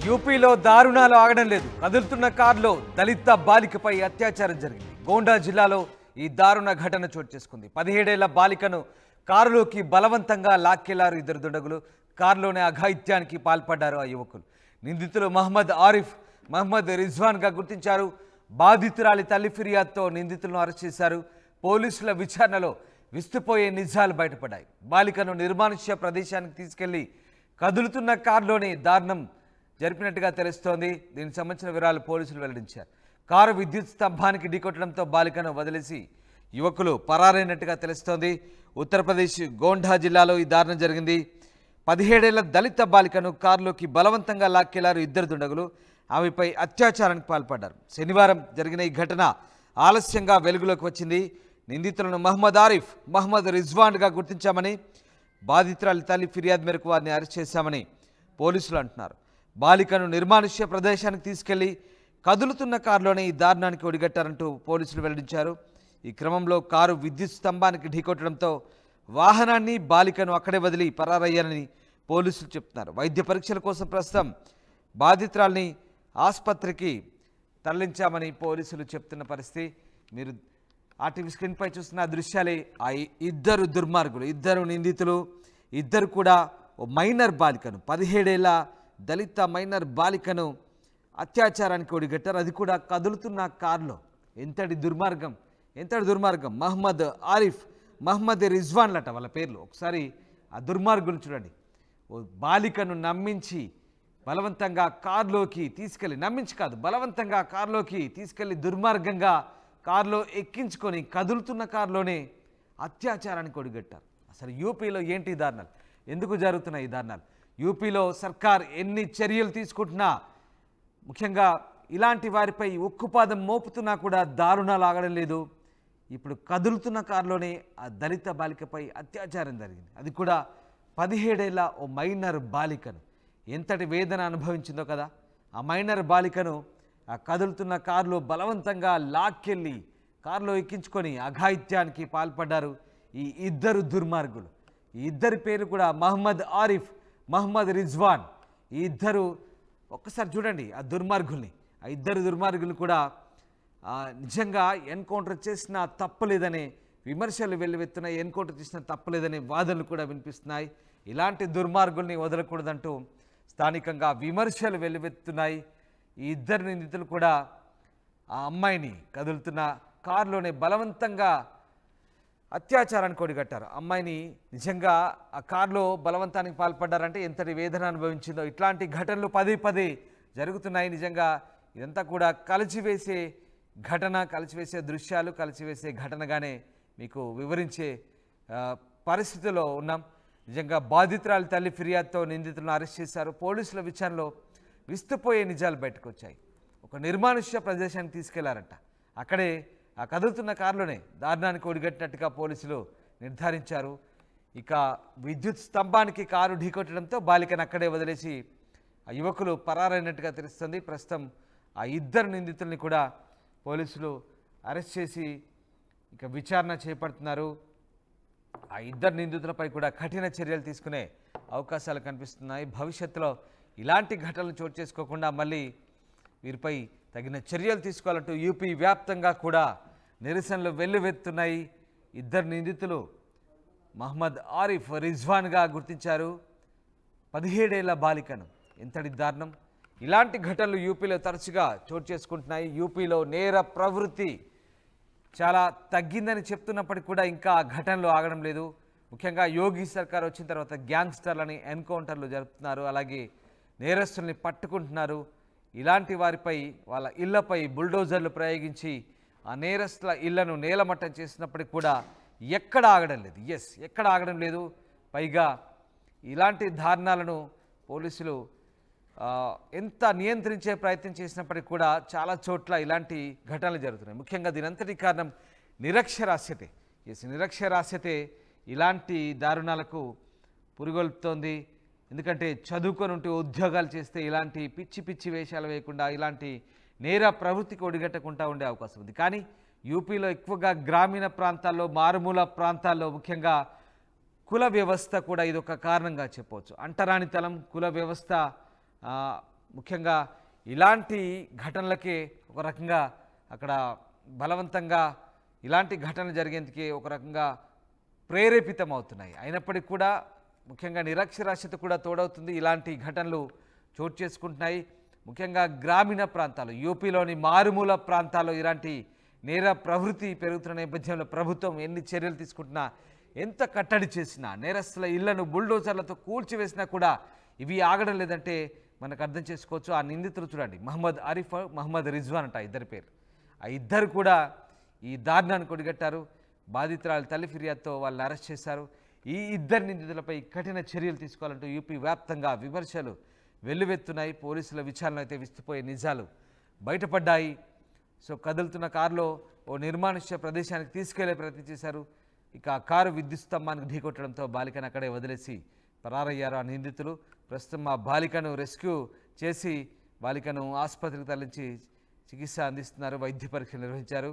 యూపీలో దారుణాలు ఆగడం లేదు. కదులుతున్న కారులో దళిత బాలికపై అత్యాచారం జరిగింది. గోండా జిల్లాలో ఈ దారుణ ఘటన చోటు చేసుకుంది. 17 ఏళ్ల బాలికను కారులోకి బలవంతంగా లాక్కెళ్లారు ఇద్దరు దుండగులు. కారులోనే అఘాయిత్యానికి పాల్పడ్డారు ఆ యువకులు. నిందితులు మహమ్మద్ ఆరిఫ్, మహమ్మద్ రిజ్వాన్గా గుర్తించారు. బాధితురాలి తల్లి ఫిర్యాదుతో నిందితులను అరెస్ట్ చేశారు. పోలీసుల విచారణలో విస్తుపోయే నిజాలు బయటపడ్డాయి. బాలికను నిర్మానుష్య ప్రదేశానికి తీసుకెళ్లి కదులుతున్న కారులోనే దారుణం జరిపినట్టుగా తెలుస్తోంది. దీనికి సంబంధించిన వివరాలు పోలీసులు వెల్లడించారు. కారు విద్యుత్ స్తంభానికి ఢీకొట్టడంతో బాలికను వదిలేసి యువకులు పరారైనట్టుగా తెలుస్తోంది. ఉత్తరప్రదేశ్ గోండా జిల్లాలో ఈ దారుణం జరిగింది. 17 ఏళ్ల దళిత బాలికను కారులోకి బలవంతంగా లాక్కెళ్లారు ఇద్దరు దుండగులు. ఆమెపై అత్యాచారానికి పాల్పడ్డారు. శనివారం జరిగిన ఈ ఘటన ఆలస్యంగా వెలుగులోకి వచ్చింది. నిందితులను మహమ్మద్ ఆరిఫ్, మహమ్మద్ రిజ్వాన్గా గుర్తించామని, బాధితురాలి తల్లి ఫిర్యాదు మేరకు వారిని అరెస్ట్ చేశామని పోలీసులు అంటున్నారు. బాలికను నిర్మానుష్య ప్రదేశానికి తీసుకెళ్లి కదులుతున్న కారులోనే ఈ దారుణానికి ఒడిగట్టారంటూ పోలీసులు వెల్లడించారు. ఈ క్రమంలో కారు విద్యుత్ స్తంభానికి ఢీకొట్టడంతో వాహనాన్ని, బాలికను అక్కడే వదిలి పరారయ్యారని పోలీసులు చెప్తున్నారు. వైద్య పరీక్షల కోసం ప్రస్తుతం బాధితురాల్ని ఆసుపత్రికి తరలించామని పోలీసులు చెప్తున్న పరిస్థితి. మీరు ఆర్టీవీ స్క్రీన్పై చూస్తున్న దృశ్యాలే. ఆ ఇద్దరు దుర్మార్గులు, ఇద్దరు నిందితులు, ఇద్దరు కూడా ఓ మైనర్ బాలికను, 17 ఏళ్ల దళిత మైనర్ బాలికను అత్యాచారానికి ఒడిగట్టారు. అది కూడా కదులుతున్న కారులో. ఎంతటి దుర్మార్గం, ఎంతటి దుర్మార్గం. మహమ్మద్ ఆరిఫ్, మహమ్మద్ రిజ్వాన్లట వాళ్ళ పేర్లు. ఒకసారి ఆ దుర్మార్గులు చూడండి. ఓ బాలికను నమ్మించి బలవంతంగా కారులోకి తీసుకెళ్ళి, నమ్మించి కాదు, బలవంతంగా కారులోకి తీసుకెళ్ళి దుర్మార్గంగా కారులో ఎక్కించుకొని కదులుతున్న కారులోనే అత్యాచారానికి ఒడిగట్టారు. అసలు యూపీలో ఏంటి దారుణాలు, ఎందుకు జరుగుతున్నాయి ఈ దారుణాలు? యూపీలో సర్కార్ ఎన్ని చర్యలు తీసుకుంటున్నా, ముఖ్యంగా ఇలాంటి వారిపై ఉక్కుపాదం మోపుతున్నా కూడా దారుణాలు ఆగడం లేదు. ఇప్పుడు కదులుతున్న కారులోనే ఆ దళిత బాలికపై అత్యాచారం జరిగింది. అది కూడా 17 ఏళ్ల ఓ మైనర్ బాలికను. ఎంతటి వేదన అనుభవించిందో కదా. ఆ మైనర్ బాలికను ఆ కదులుతున్న కారులో బలవంతంగా లాక్కెళ్ళి కారులో ఎక్కించుకొని అఘాయిత్యానికి పాల్పడ్డారు ఈ ఇద్దరు దుర్మార్గులు. ఈ ఇద్దరి పేరు కూడా మహమ్మద్ ఆరిఫ్, మహమ్మద్ రిజ్వాన్. ఈ ఇద్దరు ఒక్కసారి చూడండి ఆ దుర్మార్గుల్ని. ఆ ఇద్దరు దుర్మార్గులు కూడా నిజంగా ఎన్కౌంటర్ చేసిన తప్పలేదనే విమర్శలు వెల్లువెత్తున్నాయి. ఎన్కౌంటర్ చేసిన తప్పలేదనే వాదనలు కూడా వినిపిస్తున్నాయి. ఇలాంటి దుర్మార్గుల్ని వదలకూడదంటూ స్థానికంగా విమర్శలు వెల్లువెత్తున్నాయి. ఈ ఇద్దరు నిందితులు కూడా ఆ అమ్మాయిని కదులుతున్న కారులోనే బలవంతంగా అత్యాచారానికి ఒడిగట్టారు. అమ్మాయిని నిజంగా ఆ కారులో బలవంతానికి పాల్పడ్డారంటే ఎంతటి వేదన అనుభవించిందో. ఇట్లాంటి ఘటనలు పదే జరుగుతున్నాయి. నిజంగా ఇదంతా కూడా కలిసివేసే ఘటన, కలిసివేసే దృశ్యాలు, కలిసివేసే ఘటనగానే మీకు వివరించే పరిస్థితిలో ఉన్నాం. నిజంగా బాధితురాలి తల్లి ఫిర్యాదుతో నిందితులను అరెస్ట్ చేశారు. పోలీసుల విచారణలో విస్తుపోయే నిజాలు బయటకు వచ్చాయి. ఒక నిర్మానుష్య ప్రదేశానికి తీసుకెళ్లారంట. అక్కడే ఆ కదులుతున్న కారులోనే దారుణానికి ఒడిగట్టినట్టుగా పోలీసులు నిర్ధారించారు. ఇక విద్యుత్ స్తంభానికి కారు ఢీకొట్టడంతో బాలికను అక్కడే వదిలేసి ఆ యువకులు పరారైనట్టుగా తెలుస్తుంది. ప్రస్తుతం ఆ ఇద్దరు నిందితుల్ని కూడా పోలీసులు అరెస్ట్ చేసి ఇక విచారణ చేపడుతున్నారు. ఆ ఇద్దరు నిందితులపై కూడా కఠిన చర్యలు తీసుకునే అవకాశాలు కనిపిస్తున్నాయి. భవిష్యత్తులో ఇలాంటి ఘటనలు చోటు చేసుకోకుండా మళ్ళీ వీరిపై తగిన చర్యలు తీసుకోవాలంటూ యూపీ వ్యాప్తంగా కూడా నిరసనలు వెల్లువెత్తున్నాయి. ఇద్దరు నిందితులు మహమ్మద్ ఆరిఫ్, రిజ్వాన్గా గుర్తించారు. 17 ఏళ్ల బాలికను. ఎంతటి దారుణం. ఇలాంటి ఘటనలు యూపీలో తరచుగా చోటు చేసుకుంటున్నాయి. యూపీలో నేర ప్రవృత్తి చాలా తగ్గిందని చెప్తున్నప్పటికీ కూడా ఇంకా ఘటనలు ఆగడం లేదు. ముఖ్యంగా యోగి సర్కార్ వచ్చిన తర్వాత గ్యాంగ్స్టర్లని ఎన్కౌంటర్లు జరుపుతున్నారు. అలాగే నేరస్తుల్ని పట్టుకుంటున్నారు. ఇలాంటి వారిపై, వాళ్ళ ఇళ్లపై బుల్డోజర్లు ప్రయోగించి ఆ నేరస్తుల ఇళ్లను నేలమట్టం చేసినప్పటికీ కూడా ఎక్కడ ఆగడం లేదు. ఎక్కడ ఆగడం లేదు. పైగా ఇలాంటి దారుణాలను పోలీసులు ఎంత నియంత్రించే ప్రయత్నం చేసినప్పటికీ కూడా చాలా చోట్ల ఇలాంటి ఘటనలు జరుగుతున్నాయి. ముఖ్యంగా దీనంతటి కారణం నిరక్షరాస్యతే. నిరక్షరాస్యతే ఇలాంటి దారుణాలకు పురుగొల్పుతోంది. ఎందుకంటే చదువుకొని ఉంటే ఉద్యోగాలు చేస్తే ఇలాంటి పిచ్చి వేషాలు వేయకుండా, ఇలాంటి నేర ప్రవృత్తికి ఒడిగట్టకుండా ఉండే అవకాశం ఉంది. కానీ యూపీలో ఎక్కువగా గ్రామీణ ప్రాంతాల్లో, మారుమూల ప్రాంతాల్లో ముఖ్యంగా కుల వ్యవస్థ కూడా ఇదొక కారణంగా చెప్పవచ్చు. అంటరానితనం, కుల వ్యవస్థ ముఖ్యంగా ఇలాంటి ఘటనలకే ఒక రకంగా అక్కడ బలవంతంగా ఇలాంటి ఘటనలు జరిగేందుకే ఒక రకంగా ప్రేరేపితం అవుతున్నాయి. అయినప్పటికీ కూడా ముఖ్యంగా నిరక్షరాస్యత కూడా తోడవుతుంది. ఇలాంటి ఘటనలు చోటు చేసుకుంటున్నాయి. ముఖ్యంగా గ్రామీణ ప్రాంతాలు, యూపీలోని మారుమూల ప్రాంతాల్లో ఇలాంటి నేర ప్రవృత్తి పెరుగుతున్న నేపథ్యంలో ప్రభుత్వం ఎన్ని చర్యలు తీసుకుంటున్నా, ఎంత కట్టడి చేసినా, నేరస్తుల ఇళ్లను బుల్డోజర్లతో కూల్చివేసినా కూడా ఇవి ఆగడం లేదంటే మనకు అర్థం చేసుకోవచ్చు. ఆ నిందితులు చూడండి, మహమ్మద్ ఆరిఫ్, మహమ్మద్ రిజ్వాన్ అంట ఇద్దరి పేరు. ఆ ఇద్దరు కూడా ఈ దారుణాన్ని కొడిగట్టారు. బాధితురాలు తల్లి ఫిర్యాదుతో వాళ్ళని అరెస్ట్ చేశారు. ఈ ఇద్దరు నిందితులపై కఠిన చర్యలు తీసుకోవాలంటూ యూపీ వ్యాప్తంగా విమర్శలు వెల్లువెత్తున్నాయి. పోలీసుల విచారణ అయితే విస్తుపోయే నిజాలు బయటపడ్డాయి. సో కదులుతున్న కారులో ఓ నిర్మానుష్య ప్రదేశానికి తీసుకెళ్లే ప్రయత్నం చేశారు. ఇక ఆ కారు విద్యుత్ స్తంభానికి ఢీకొట్టడంతో బాలికను అక్కడే వదిలేసి పరారయ్యారు ఆ నిందితులు. ప్రస్తుతం ఆ బాలికను రెస్క్యూ చేసి బాలికను ఆసుపత్రికి తరలించి చికిత్స అందిస్తున్నారు. వైద్య పరీక్షలు నిర్వహించారు.